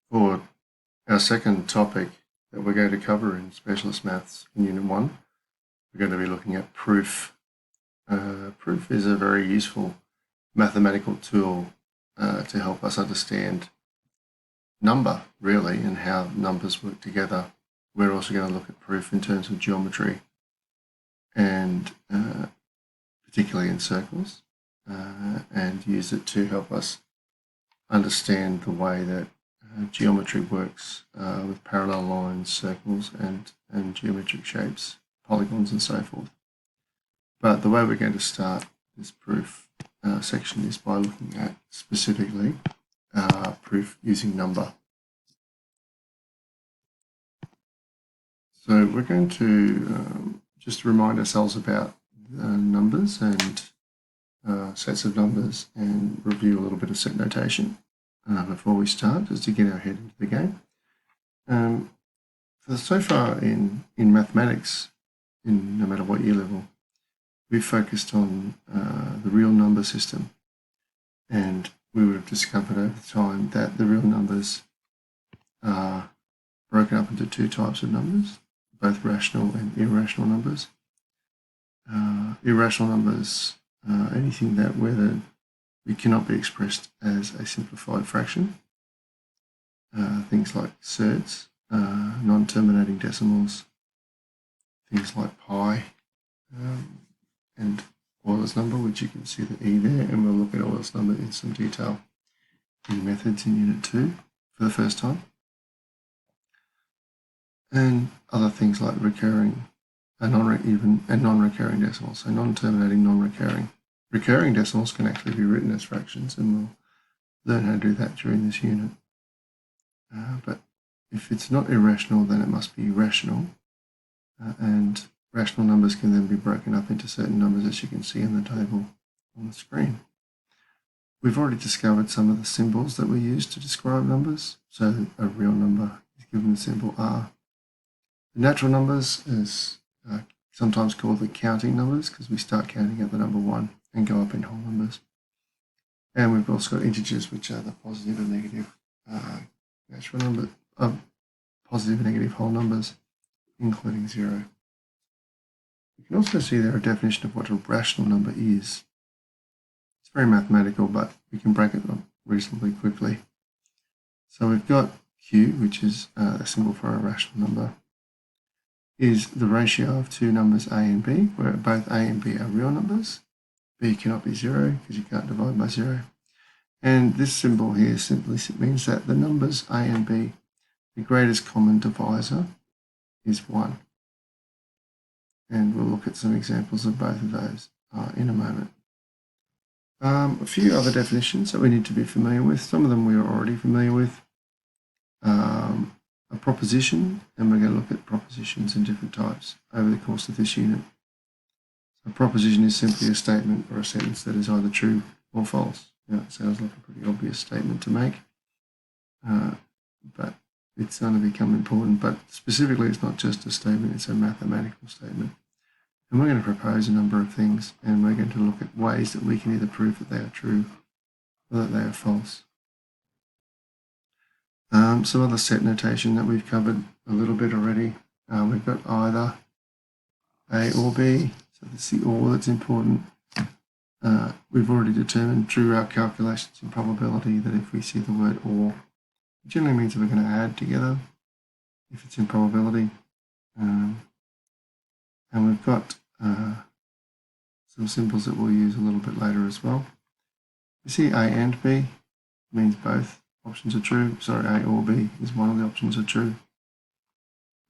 For our second topic that we're going to cover in Specialist Maths in Unit 1, we're going to be looking at proof. Proof is a very useful mathematical tool to help us understand number, really, and how numbers work together. We're also going to look at proof in terms of geometry and particularly in circles, and use it to help us understand the way that geometry works with parallel lines, circles, and geometric shapes, polygons, and so forth. But the way we're going to start this proof section is by looking at specifically proof using number. So we're going to just remind ourselves about numbers and sets of numbers and review a little bit of set notation before we start, just to get our head into the game. So far in mathematics, in no matter what year level, we've focused on the real number system, and we would have discovered over time that the real numbers are broken up into two types of numbers, both rational and irrational numbers. Irrational numbers, anything that whether it cannot be expressed as a simplified fraction. Things like surds, non-terminating decimals, things like pi, and Euler's number, which you can see the E there, and we'll look at Euler's number in some detail in methods in Unit 2 for the first time. And other things like recurring and non-recurring decimals, so non-terminating, non-recurring. Recurring decimals can actually be written as fractions, and we'll learn how to do that during this unit. But if it's not irrational, then it must be rational, and rational numbers can then be broken up into certain numbers, as you can see in the table on the screen. We've already discovered some of the symbols that we use to describe numbers. So a real number is given the symbol R. The natural numbers is sometimes called the counting numbers, because we start counting at the number 1 and go up in whole numbers. And we've also got integers, which are the positive and negative natural number, positive and negative whole numbers, including 0. You can also see there a definition of what a rational number is. It's very mathematical, but we can break it up reasonably quickly. So we've got Q, which is a symbol for a rational number, is the ratio of two numbers A and B, where both A and B are real numbers. B cannot be 0 because you can't divide by 0. And this symbol here simply means that the numbers A and B, the greatest common divisor is 1. And we'll look at some examples of both of those in a moment. A few other definitions that we need to be familiar with. Some of them we are already familiar with. A proposition, and we're going to look at propositions in different types over the course of this unit. A proposition is simply a statement or a sentence that is either true or false. Now, it sounds like a pretty obvious statement to make, but it's going to become important. But specifically, it's not just a statement, it's a mathematical statement. And we're going to propose a number of things, and we're going to look at ways that we can either prove that they are true or that they are false. Some other set notation that we've covered a little bit already. We've got either A or B, so that's the or that's important. We've already determined through our calculations in probability that if we see the word or, it generally means that we're going to add together if it's in probability. And we've got some symbols that we'll use a little bit later as well. We see A and B means both options are true. Sorry, A or B is one of the options are true.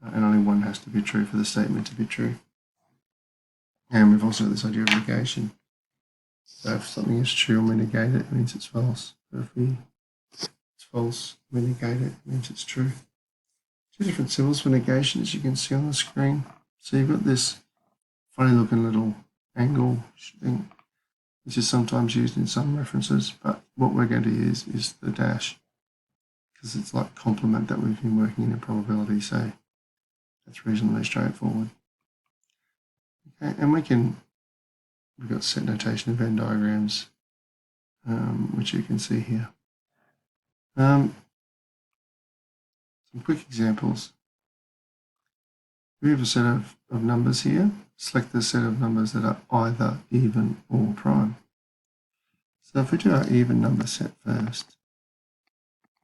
And only one has to be true for the statement to be true. And we've also got this idea of negation. So if something is true and we negate it, it means it's false. But if it's false, we negate it, it means it's true. Two different symbols for negation, as you can see on the screen. So you've got this funny looking little angle thing, which is sometimes used in some references, but what we're going to use is the dash, because it's like complement that we've been working in probability, so that's reasonably straightforward. Okay, and we've got set notation of Venn diagrams, which you can see here. Some quick examples. We have a set of numbers here. Select the set of numbers that are either even or prime. So if we do our even number set first,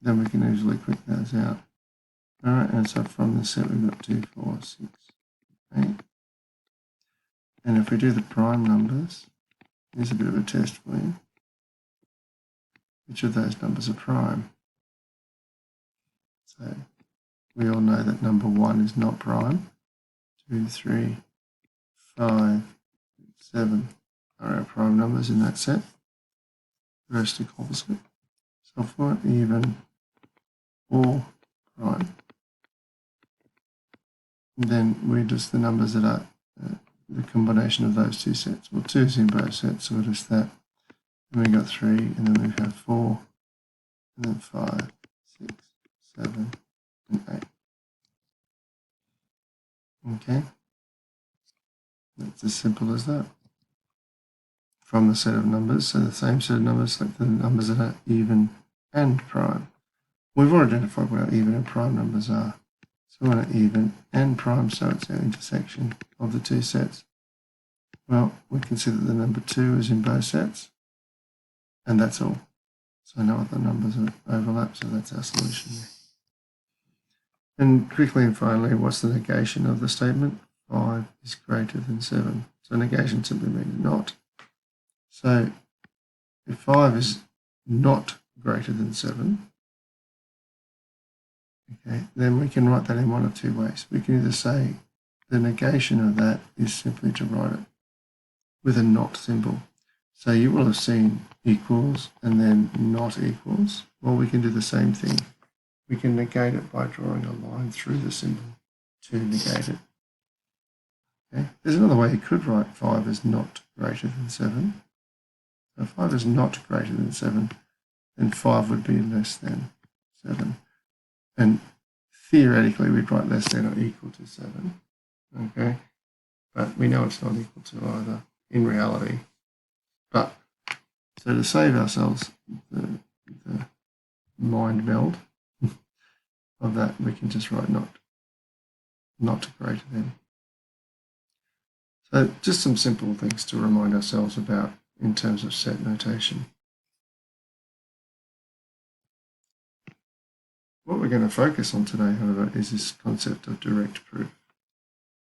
then we can easily quick those out. Alright, and so from this set we've got 2, 4, 6, 8. And if we do the prime numbers, here's a bit of a test for you. Which of those numbers are prime? So we all know that number 1 is not prime. 2, 3, 5, 7 are our prime numbers in that set. The rest are composite. So if we want even or prime, then we're just the numbers that are the combination of those two sets. Well, 2 is in both sets, so we're just that. And we got 3, and then we have 4, and then 5, 6, 7, and 8. Okay, that's as simple as that. From the set of numbers, so the same set of numbers, select the numbers that are even and prime. We've already identified what our even and prime numbers are. So we want an even and prime, so it's our intersection of the two sets. Well, we can see that the number 2 is in both sets, and that's all. So no other numbers overlap, so that's our solution there. And quickly and finally, what's the negation of the statement? 5 is greater than 7. So negation simply means not. So if 5 is not greater than 7, okay, then we can write that in one of two ways. We can either say the negation of that is simply to write it with a not symbol. So you will have seen equals and then not equals. Well, we can do the same thing. We can negate it by drawing a line through the symbol to negate it. Okay. There's another way you could write 5 as not greater than 7. So if 5 is not greater than 7, then 5 would be less than 7. And theoretically, we'd write less than or equal to 7. Okay, but we know it's not equal to either in reality. But so to save ourselves the mind meld of that, we can just write not greater than. So just some simple things to remind ourselves about in terms of set notation. What we're going to focus on today, however, is this concept of direct proof.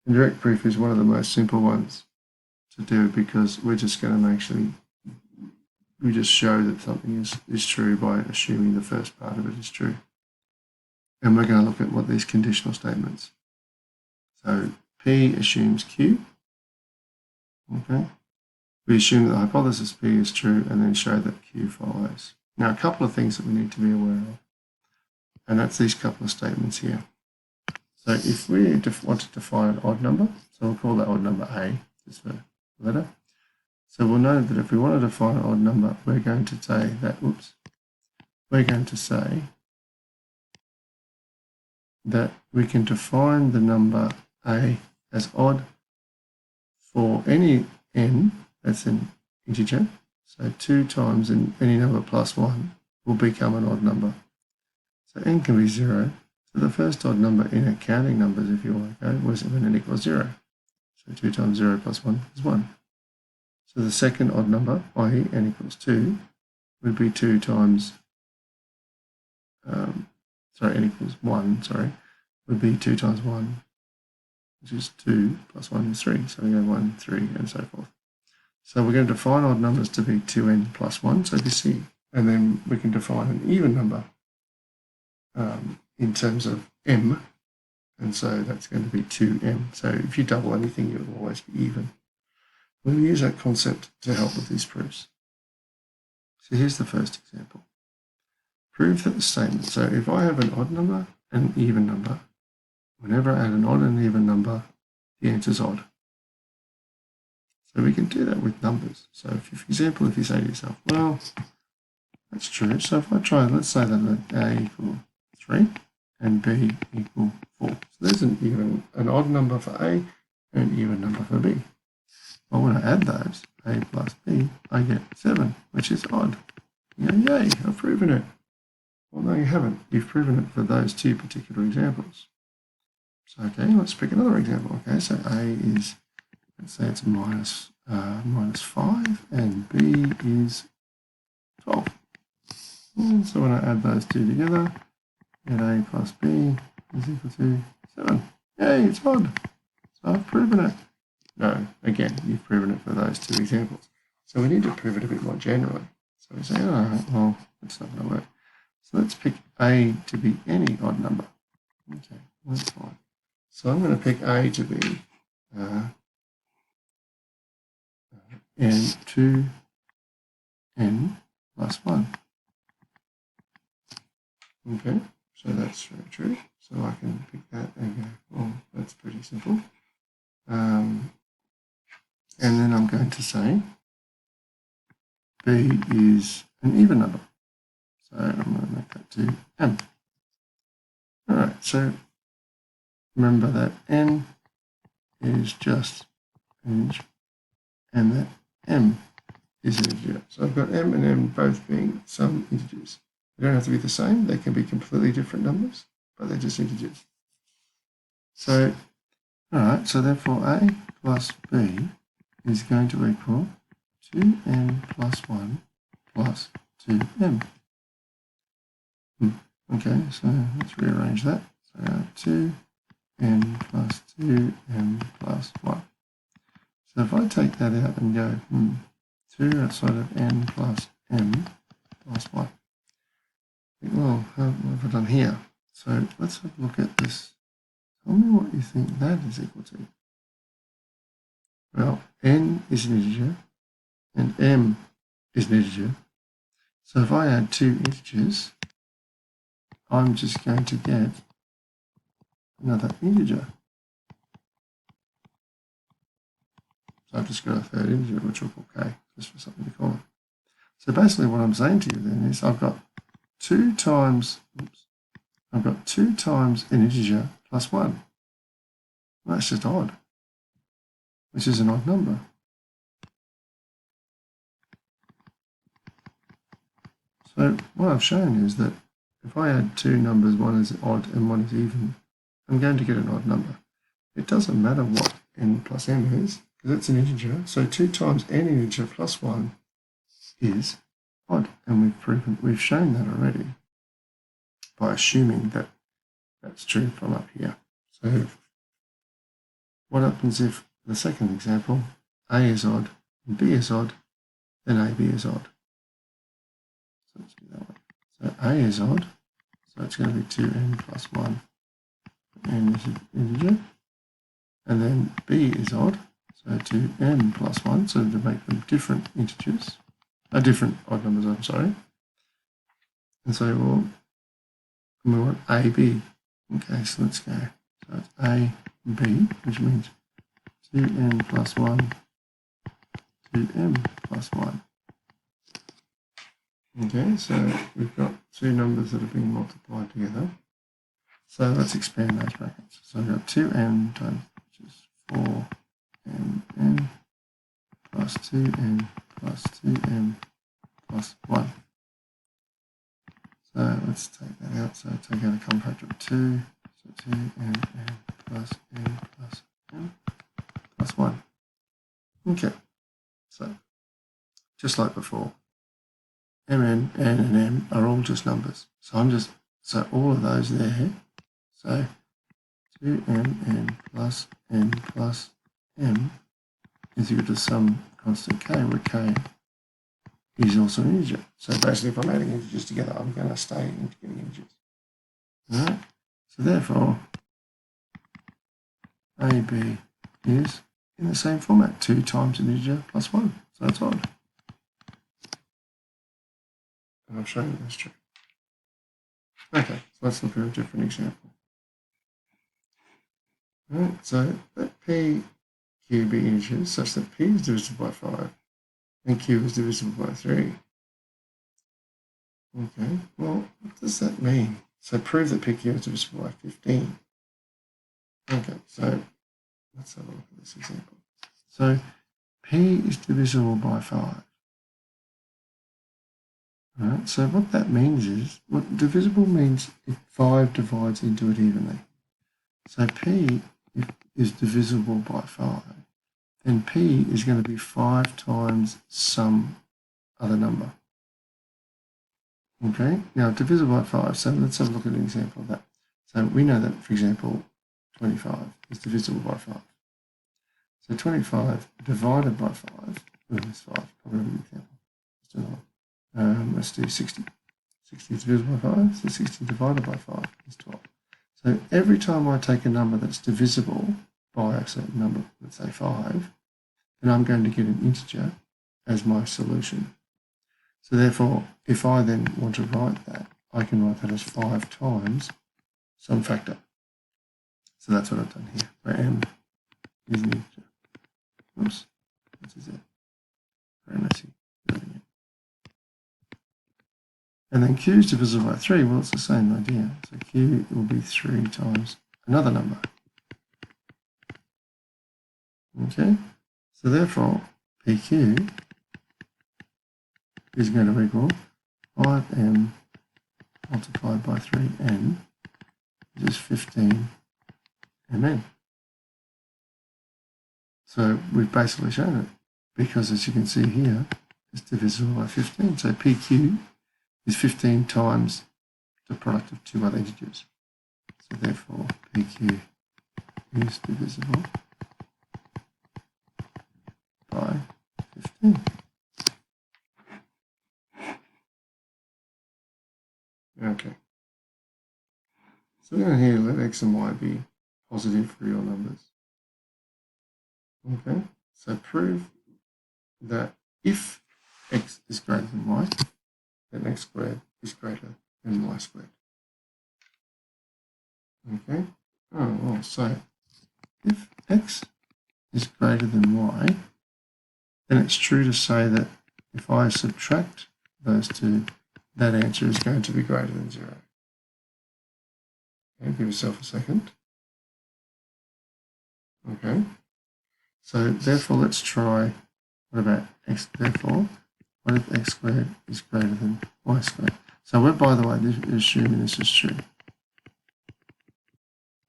And direct proof is one of the most simple ones to do because we're just going to we just show that something is true by assuming the first part of it is true. And we're going to look at what these conditional statements. So P assumes Q. Okay. We assume that the hypothesis P is true and then show that Q follows. Now, a couple of things that we need to be aware of, and that's these couple of statements here. So if we want to define an odd number, so we'll call that odd number A, just for letter. So we'll know that if we want to define an odd number, we're going to say that, we're going to say that we can define the number A as odd for any n that's an integer. So 2 times any number plus 1 will become an odd number. So n can be 0. So the first odd number in our counting numbers, if you want to go, was when n equals 0. So 2 times 0 plus 1 is 1. So the second odd number, i.e. n equals 2, would be 2 times, n equals 1, would be 2 times 1, which is 2 plus 1 is 3. So we go 1, 3, and so forth. So we're going to define odd numbers to be 2n plus 1, so this C. And then we can define an even number in terms of m, and so that's going to be 2m. So if you double anything, it will always be even. We'll use that concept to help with these proofs. So here's the first example. Prove that the statement, so if I have an odd number and an even number, whenever I add an odd and an even number, the answer is odd. So we can do that with numbers. So if you, for example, if you say to yourself, well, that's true. So if I try, let's say that A equal 3 and B equal 4. So there's an odd number for A and an even number for B. Well, when I add those, A plus B, I get 7, which is odd. You go, yay, I've proven it. Well, no, you haven't. You've proven it for those two particular examples. So, okay, let's pick another example. Okay, so A is, let's say it's minus 5 and B is 12. And so when I add those two together, get A plus B is equal to 7. Yay, it's odd. So I've proven it. No, again, you've proven it for those two examples. So we need to prove it a bit more generally. So we say, oh, well, it's not going to work. So let's pick A to be any odd number. Okay, that's fine. So I'm going to pick A to be n plus 1. Okay, so that's very true. So I can pick that and go, well, that's pretty simple. And then I'm going to say B is an even number. So I'm going to make that to m. All right, so remember that n is just an integer and that m is an integer. So I've got m and n both being some integers. They don't have to be the same. They can be completely different numbers, but they're just integers. So, all right, so therefore A plus B is going to equal 2n plus 1 plus 2m. Okay, so let's rearrange that. So 2n plus 2m plus 1. So if I take that out and go 2 outside of n plus m plus 1. Well, what have I done here? So let's have a look at this. Tell me what you think that is equal to. Well, n is an integer and m is an integer. So if I add two integers, I'm just going to get another integer. So I've just got a third integer, which we'll call k, just for something to call it. So basically what I'm saying to you then is I've got 2 times an integer plus 1. Well, that's just odd, which is an odd number. So what I've shown is that if I add two numbers, one is odd and one is even, I'm going to get an odd number. It doesn't matter what n plus m is, because it's an integer. So 2 times n integer plus 1 is odd, and we've shown that already by assuming that that's true from up here. So what happens if the second example, A is odd and B is odd, then AB is odd. So let's do that one. So A is odd, so it's going to be 2n plus 1. N is an integer. And then B is odd, so 2n plus 1, so to make them different integers, different odd numbers, I'm sorry. And so we want AB. Okay, so let's go. So it's AB, which means 2n plus 1, 2m plus 1. Okay, so we've got two numbers that are being multiplied together. So let's expand those brackets. So we've got 2n times, which is 4mn plus 2n plus 2m plus 1. So let's take that out. So take out a common factor of 2. So 2mn plus n plus m plus 1. Okay, so just like before, mn, n, and m are all just numbers. So all of those there. So 2mn plus n plus m is equal to some constant k, where k is also an integer. So basically, if I'm adding integers together, I'm going to stay getting integers. All right. So therefore, AB is in the same format, 2 times an integer plus 1. So that's odd. And I've shown you that's true. Okay, so let's look at a different example. All right, so let P, Q be integers such that P is divisible by 5 and Q is divisible by 3. Okay, well, what does that mean? So prove that PQ is divisible by 15. Okay, so let's have a look at this example. So P is divisible by 5. All right, so what that means is, what divisible means if 5 divides into it evenly. So P is divisible by 5, then P is going to be 5 times some other number. Okay, now divisible by 5, so let's have a look at an example of that. So we know that, for example, 25 is divisible by 5. So 25 divided by 5, that's 5, probably an example. Let's do another one. Let's do 60. 60 is divisible by 5, so 60 divided by 5 is 12. So every time I take a number that's divisible by a certain number, let's say 5, then I'm going to get an integer as my solution. So therefore, if I then want to write that, I can write that as 5 times some factor. So that's what I've done here, where m is an integer. Oops, that's a z. Very messy. And then q is divisible by 3. Well, it's the same idea. So q will be 3 times another number. Okay, so therefore, pq is going to equal 5m multiplied by 3n, which is 15mn. So we've basically shown it, because as you can see here, it's divisible by 15. So pq is 15 times the product of two other integers. So therefore, pq is divisible by 15. Okay. So down here, let x and y be positive real numbers. Okay, so prove that if x is greater than y, then x squared is greater than y squared. Okay, oh well, so if x is greater than y, then it's true to say that if I subtract those two, that answer is going to be greater than 0. Okay, give yourself a second. Okay, so therefore let's try, what about x, therefore, what if x squared is greater than y squared? So we're, by the way, assuming this is true.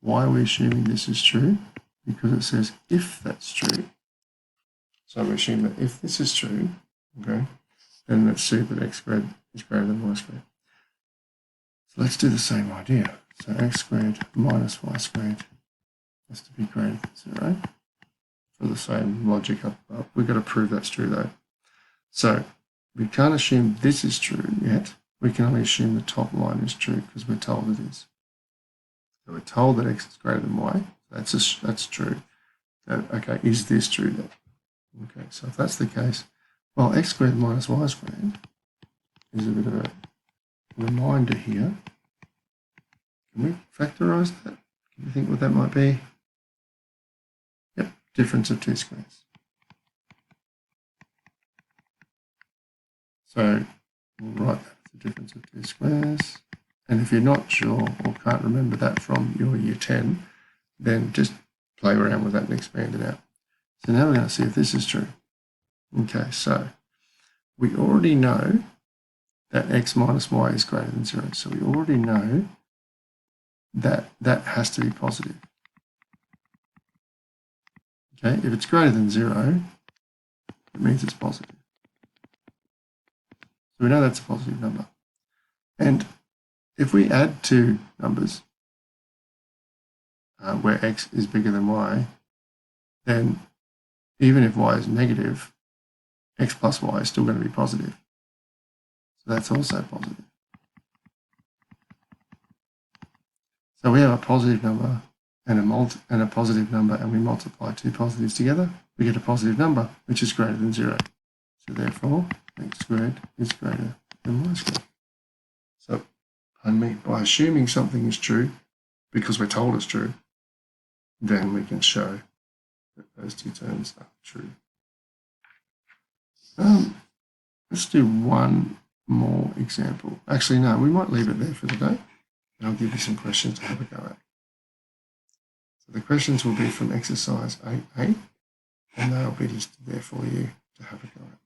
Why are we assuming this is true? Because it says if that's true. So we assume that if this is true, okay, then let's see that x squared is greater than y squared. So let's do the same idea. So x squared minus y squared has to be greater than 0. For the same logic up above. We've got to prove that's true though. So we can't assume this is true yet. We can only assume the top line is true because we're told it is. So we're told that x is greater than y. That's true. Okay, is this true then? Okay, so if that's the case, well, x squared minus y squared is a bit of a reminder here. Can we factorize that? Can you think what that might be? Yep, difference of two squares. So we'll write that as the difference of two squares. And if you're not sure or can't remember that from your year 10, then just play around with that and expand it out. So now we're going to see if this is true. Okay, so we already know that x minus y is greater than 0. So we already know that that has to be positive. Okay, if it's greater than 0, it means it's positive. So we know that's a positive number. And if we add two numbers where x is bigger than y, then even if y is negative, x plus y is still going to be positive. So that's also positive. So we have a positive number and a positive number, and we multiply two positives together, we get a positive number, which is greater than 0. So therefore, x squared is greater than y squared. So, pardon me, by assuming something is true, because we're told it's true, then we can show that those two terms are true. Let's do one more example. Actually, no, we might leave it there for the day, and I'll give you some questions to have a go at. So the questions will be from exercise 8A, and they'll be just there for you to have a go at.